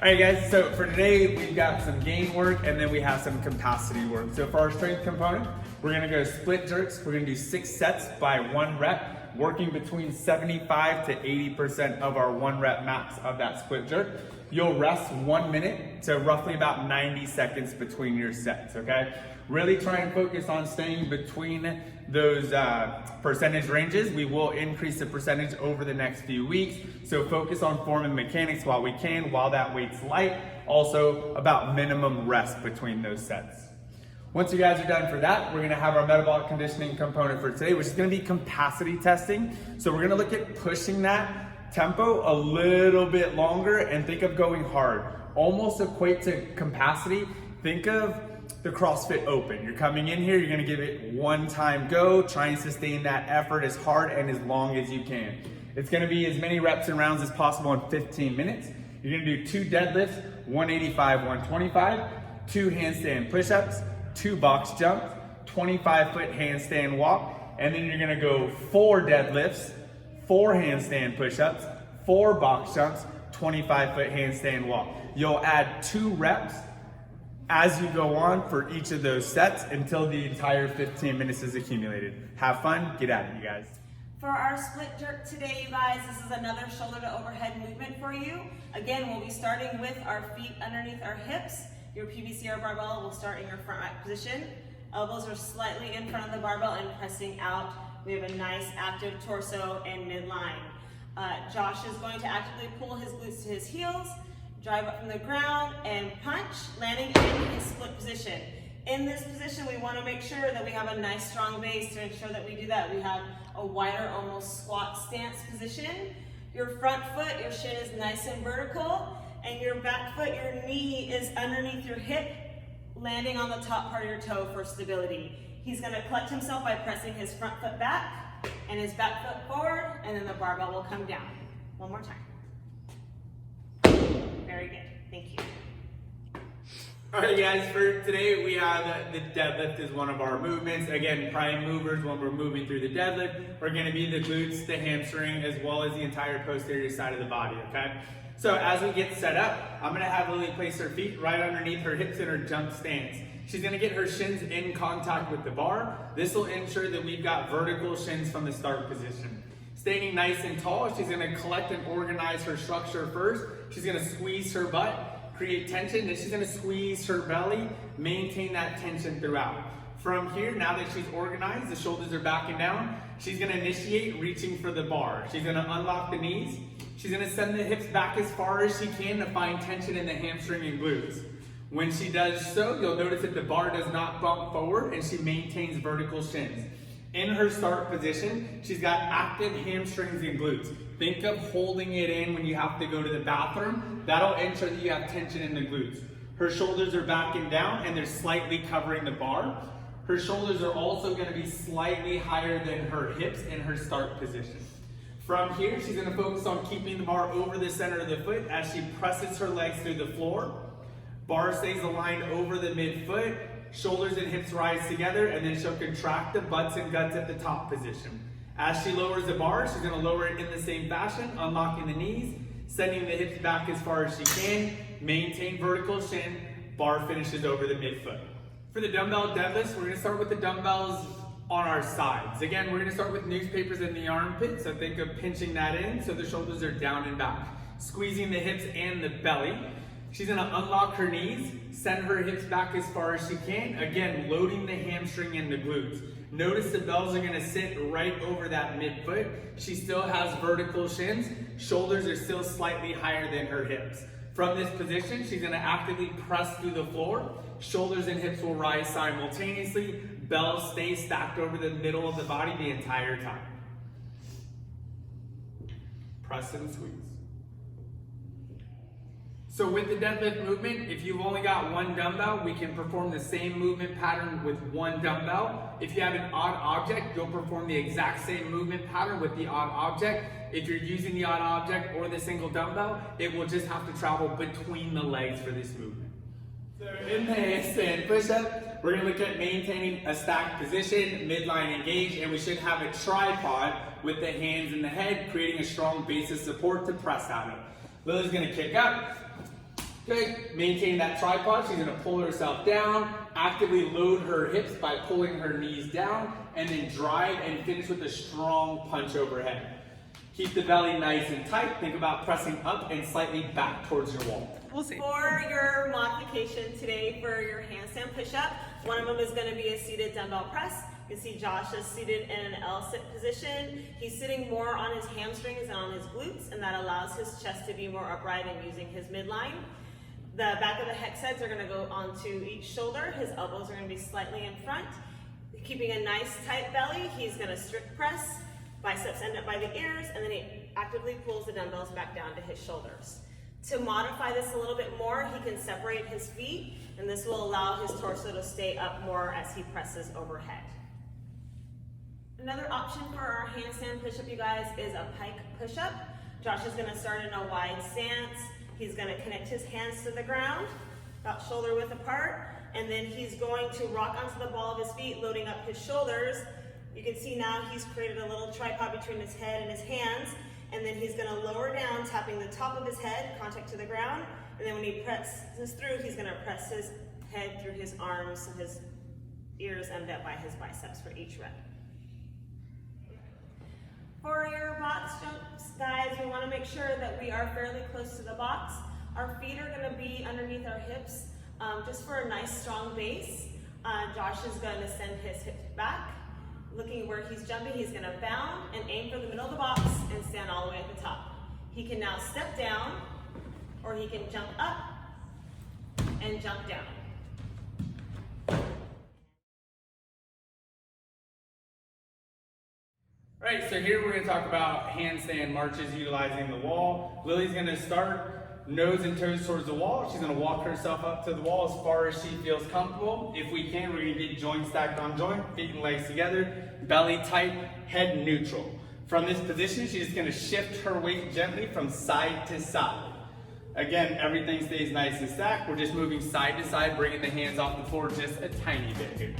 All right guys, so for today we've got some gain work and then we have some capacity work. So for our strength component, we're gonna go split jerks. We're gonna do 6 sets by 1 rep, working between 75 to 80% of our 1 rep max of that split jerk. You'll rest 1 minute to roughly about 90 seconds between your sets, okay? Really try and focus on staying between those percentage ranges. We will increase the percentage over the next few weeks. So focus on form and mechanics while we can, while that weight's light. Also about minimum rest between those sets. Once you guys are done for that, we're gonna have our metabolic conditioning component for today, which is gonna be capacity testing. So we're gonna look at pushing that tempo a little bit longer and think of going hard. Almost equate to capacity. Think of the CrossFit Open. You're coming in here, you're gonna give it 1 time go, try and sustain that effort as hard and as long as you can. It's gonna be as many reps and rounds as possible in 15 minutes. You're gonna do 2 deadlifts, 185, 125, 2 handstand push-ups, 2 box jumps, 25-foot handstand walk, and then you're gonna go 4 deadlifts, 4 handstand push-ups, 4 box jumps, 25-foot handstand walk. You'll add 2 reps as you go on for each of those sets until the entire 15 minutes is accumulated. Have fun, get at it, you guys. For our split jerk today, you guys, this is another shoulder to overhead movement for you. Again, we'll be starting with our feet underneath our hips. Your PVC or barbell will start in your front rack position. Elbows are slightly in front of the barbell and pressing out. We have a nice active torso and midline. Josh is going to actively pull his glutes to his heels, drive up from the ground and punch, landing in his split position. In this position, we want to make sure that we have a nice strong base. To ensure that we do that, we have a wider, almost squat stance position. Your front foot, your shin is nice and vertical, and your back foot, your knee is underneath your hip, landing on the top part of your toe for stability. He's going to collect himself by pressing his front foot back and his back foot forward, and then the barbell will come down. One more time. Very good, thank you. All right guys, for today we have the deadlift as one of our movements. Again, prime movers when we're moving through the deadlift are gonna be the glutes, the hamstring, as well as the entire posterior side of the body, okay? So as we get set up, I'm gonna have Lily place her feet right underneath her hips in her jump stance. She's gonna get her shins in contact with the bar. This will ensure that we've got vertical shins from the start position. Standing nice and tall, she's gonna collect and organize her structure first. She's gonna squeeze her butt, create tension, then she's gonna squeeze her belly, maintain that tension throughout. From here, now that she's organized, the shoulders are backing down, she's gonna initiate reaching for the bar. She's gonna unlock the knees. She's gonna send the hips back as far as she can to find tension in the hamstring and glutes. When she does so, you'll notice that the bar does not bump forward and she maintains vertical shins. In her start position, she's got active hamstrings and glutes. Think of holding it in when you have to go to the bathroom. That'll ensure that you have tension in the glutes. Her shoulders are backing down and they're slightly covering the bar. Her shoulders are also going to be slightly higher than her hips in her start position. From here, she's going to focus on keeping the bar over the center of the foot as she presses her legs through the floor. Bar stays aligned over the midfoot. Shoulders and hips rise together, and then she'll contract the butts and guts at the top position. As she lowers the bar, she's gonna lower it in the same fashion, unlocking the knees, sending the hips back as far as she can, maintain vertical shin, bar finishes over the midfoot. For the dumbbell deadlifts, we're gonna start with the dumbbells on our sides. Again, we're gonna start with newspapers in the armpit, so think of pinching that in so the shoulders are down and back. Squeezing the hips and the belly. She's gonna unlock her knees, send her hips back as far as she can. Again, loading the hamstring and the glutes. Notice the bells are gonna sit right over that midfoot. She still has vertical shins. Shoulders are still slightly higher than her hips. From this position, she's gonna actively press through the floor. Shoulders and hips will rise simultaneously. Bells stay stacked over the middle of the body the entire time. Press and squeeze. So with the deadlift movement, if you've only got 1 dumbbell, we can perform the same movement pattern with 1 dumbbell. If you have an odd object, you'll perform the exact same movement pattern with the odd object. If you're using the odd object or the single dumbbell, it will just have to travel between the legs for this movement. So in the handstand push-up, we're gonna look at maintaining a stacked position, midline engaged, and we should have a tripod with the hands in the head, creating a strong base of support to press out of. Lily's gonna kick up, Good. Maintain that tripod. She's going to pull herself down, actively load her hips by pulling her knees down, and then drive and finish with a strong punch overhead. Keep the belly nice and tight. Think about pressing up and slightly back towards your wall. We'll see. For your modification today for your handstand push-up, one of them is going to be a seated dumbbell press. You can see Josh is seated in an L-sit position. He's sitting more on his hamstrings and on his glutes, and that allows his chest to be more upright and using his midline. The back of the hex heads are going to go onto each shoulder. His elbows are going to be slightly in front. Keeping a nice tight belly, he's going to strict press. Biceps end up by the ears, and then he actively pulls the dumbbells back down to his shoulders. To modify this a little bit more, he can separate his feet, and this will allow his torso to stay up more as he presses overhead. Another option for our handstand push-up, you guys, is a pike push-up. Josh is going to start in a wide stance. He's going to connect his hands to the ground, about shoulder width apart, and then he's going to rock onto the ball of his feet, loading up his shoulders. You can see now he's created a little tripod between his head and his hands, and then he's going to lower down, tapping the top of his head, contact to the ground, and then when he presses through, he's going to press his head through his arms, so his ears end up by his biceps for each rep. For your box jumps, guys, we want to make sure that we are fairly close to the box. Our feet are going to be underneath our hips, just for a nice strong base. Josh is going to send his hips back. Looking where he's jumping, he's going to bound and aim for the middle of the box and stand all the way at the top. He can now step down, or he can jump up and jump down. All right, so here we're going to talk about handstand marches utilizing the wall. Lily's going to start nose and toes towards the wall. She's going to walk herself up to the wall as far as she feels comfortable. If we can, we're going to get joint stacked on joint, feet and legs together, belly tight, head neutral. From this position, she's just going to shift her weight gently from side to side. Again, everything stays nice and stacked. We're just moving side to side, bringing the hands off the floor just a tiny bit here.